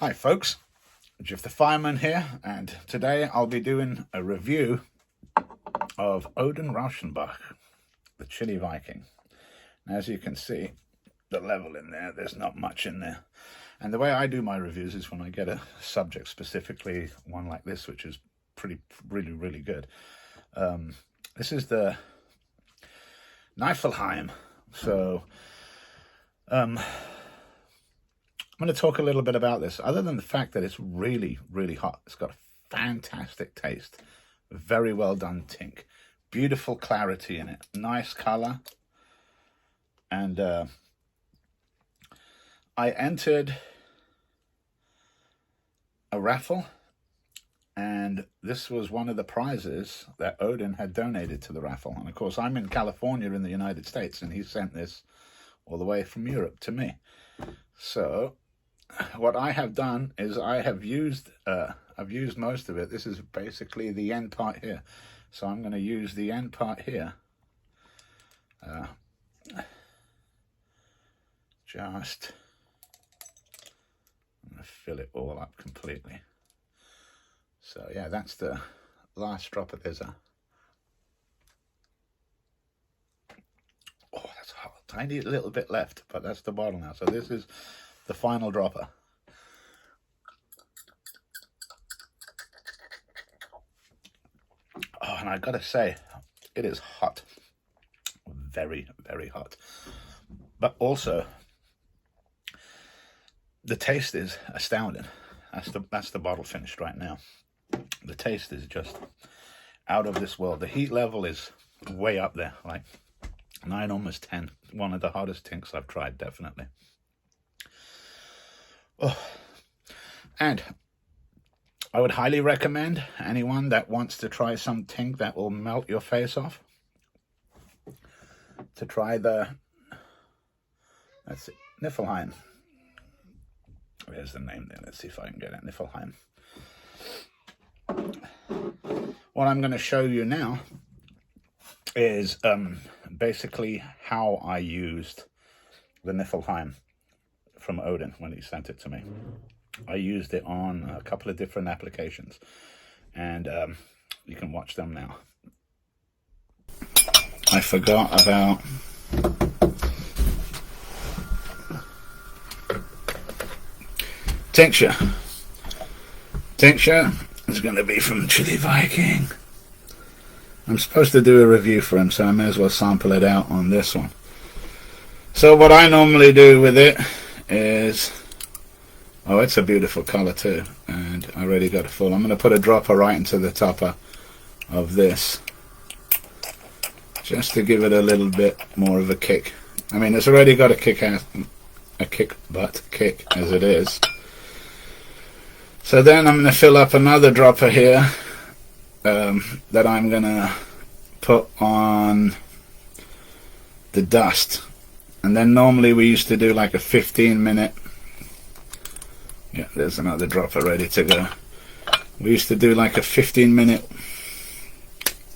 Hi folks, Jeff the Fireman here, and today I'll be doing a review of Odin Rauschenbach, the Chili Viking. Now, as you can see, the level in there, there's not much in there. And the way I do my reviews is when I get a subject, specifically one like this, which is really good. This is the Nifelheim. So, I'm going to talk a little bit about this, other than the fact that it's really hot. It's got a fantastic taste, very well done tink, beautiful clarity in it, nice color. And I entered a raffle, and this was one of the prizes that Odin had donated to the raffle. And of course, I'm in California in the United States, and he sent this all the way from Europe to me. So what I have done is I've used most of it. This is basically the end part here. So I'm going to use the end part here. I'm going to fill it all up completely. So yeah, that's the last drop of this. Oh, that's hot. Tiny little bit left, but that's the bottle now. So this is the final dropper. Oh, and I gotta say, it is hot. Very hot. But also, the taste is astounding. That's the bottle finished right now. The taste is just out of this world. The heat level is way up there, like 9, almost 10. One of the hottest tinks I've tried, definitely. Oh, and I would highly recommend anyone that wants to try some tink that will melt your face off to try the, that's it, Nifelheim. There's the name there. Let's see if I can get it. Nifelheim. What I'm going to show you now is basically how I used the Nifelheim from Odin when he sent it to me. I used it on a couple of different applications, and you can watch them now. I forgot about tincture. Tincture is going to be from Chili Viking. I'm supposed to do a review for him, so I may as well sample it out on this one. So what I normally do with it is, oh, it's a beautiful color too, and I already got a full. I'm going to put a dropper right into the topper of this, just to give it a little bit more of a kick. I mean, it's already got a kick as it is. So then I'm going to fill up another dropper here that I'm going to put on the dust. And then normally we used to do like a 15-minute. Yeah, there's another dropper ready to go. We used to do like a 15-minute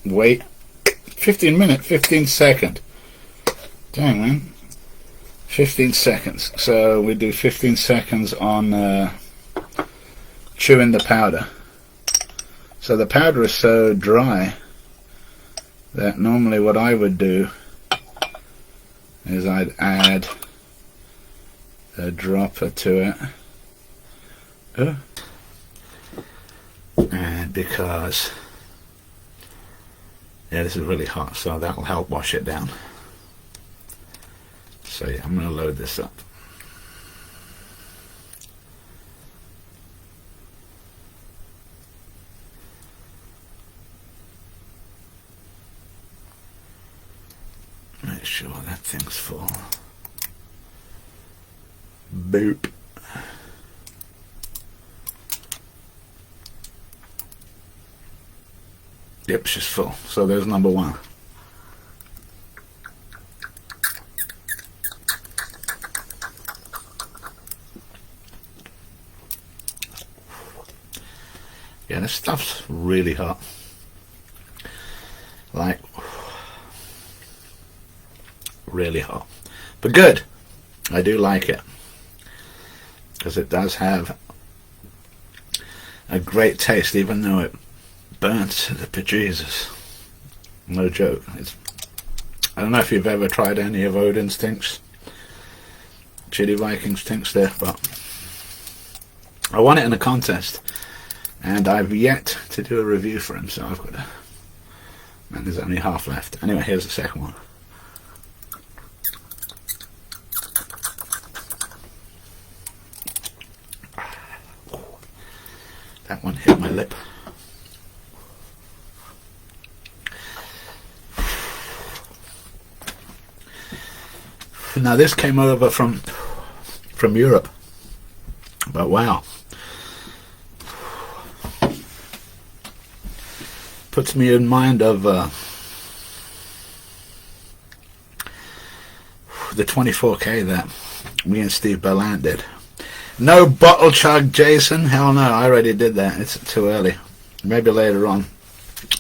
wait. 15 second. Dang, man. 15 seconds. So we do 15 seconds on chewing the powder. So the powder is so dry that normally what I would do is I'd add a dropper to it. And because, yeah, this is really hot, so that'll help wash it down. So yeah, I'm going to load this up. Make sure that thing's full. Boop. Yep, she's full. So there's number one. Yeah, this stuff's really hot. Like, really hot. But good. I do like it, because it does have a great taste, even though it burnt to the bejesus. No joke. I don't know if you've ever tried any of Odin's tinctures, Chili Viking's tincture there, but I won it in a contest, and I've yet to do a review for him, so I've got to... And there's only half left. Anyway, here's the second one. That one hit my lip. Now this came over from Europe, but wow, puts me in mind of the 24K that me and Steve Berlant did. No bottle chug, Jason. Hell no, I already did that. It's too early. Maybe later on.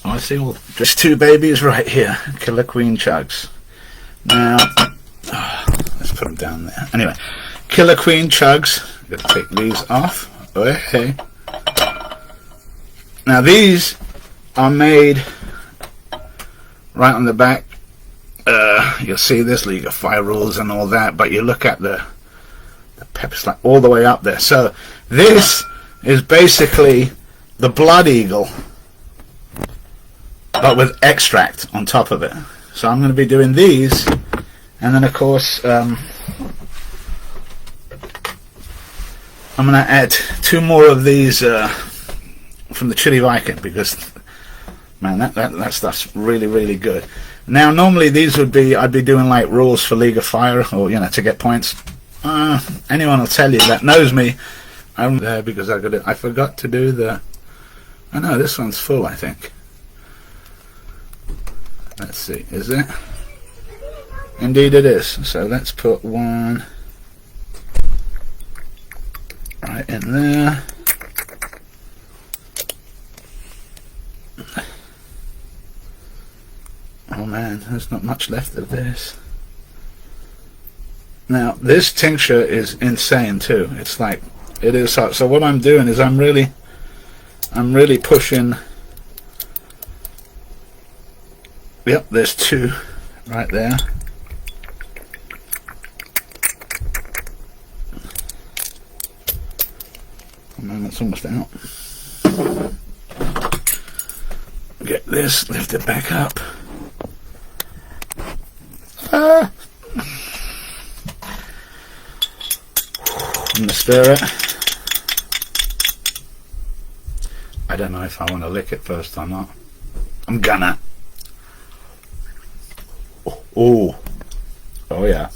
Oh, I see all just two babies right here. Killer Queen chugs. Now, let's put them down there. Anyway, Killer Queen chugs. Gotta take these off. Okay. Now these are made right on the back. You'll see this League of Fire rules and all that, but you look at the pepper slap all the way up there. So this is basically the Blood Eagle, but with extract on top of it. So I'm going to be doing these, and then of course I'm going to add two more of these from the Chili Viking, because man, that stuff's really, really good. Now normally these would be, I'd be doing like rules for League of Fire, or you know, to get points. Anyone will tell you that knows me, I'm there because I forgot to do the... I know this one's full, I think. Let's see, is it? Indeed it is. So let's put one right in there. Oh man, there's not much left of this. Now this tincture is insane too. It's like, it is hot. So what I'm doing is I'm really pushing. Yep, there's two right there. Oh man, that's almost out. Get this, lift it back up. I'm gonna stir it. I don't know if I want to lick it first or not. I'm gonna. Oh, oh yeah.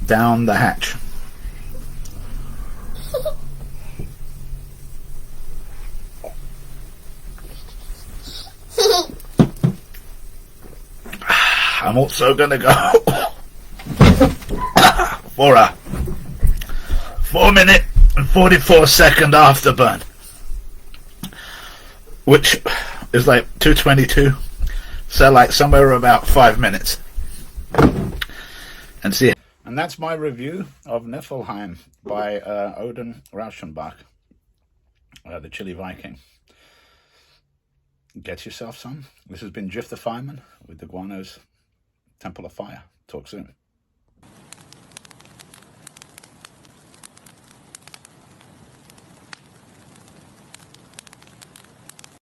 Down the hatch. I'm also gonna go for a 4-minute and 44-second afterburn, which is like 2:22, so like somewhere about 5 minutes. And see, and that's my review of Nifelheim by Odin Rauschenbach, the Chili Viking. Get yourself some. This has been Jiff the Fireman with the Guano's Temple of Fire. Talk soon.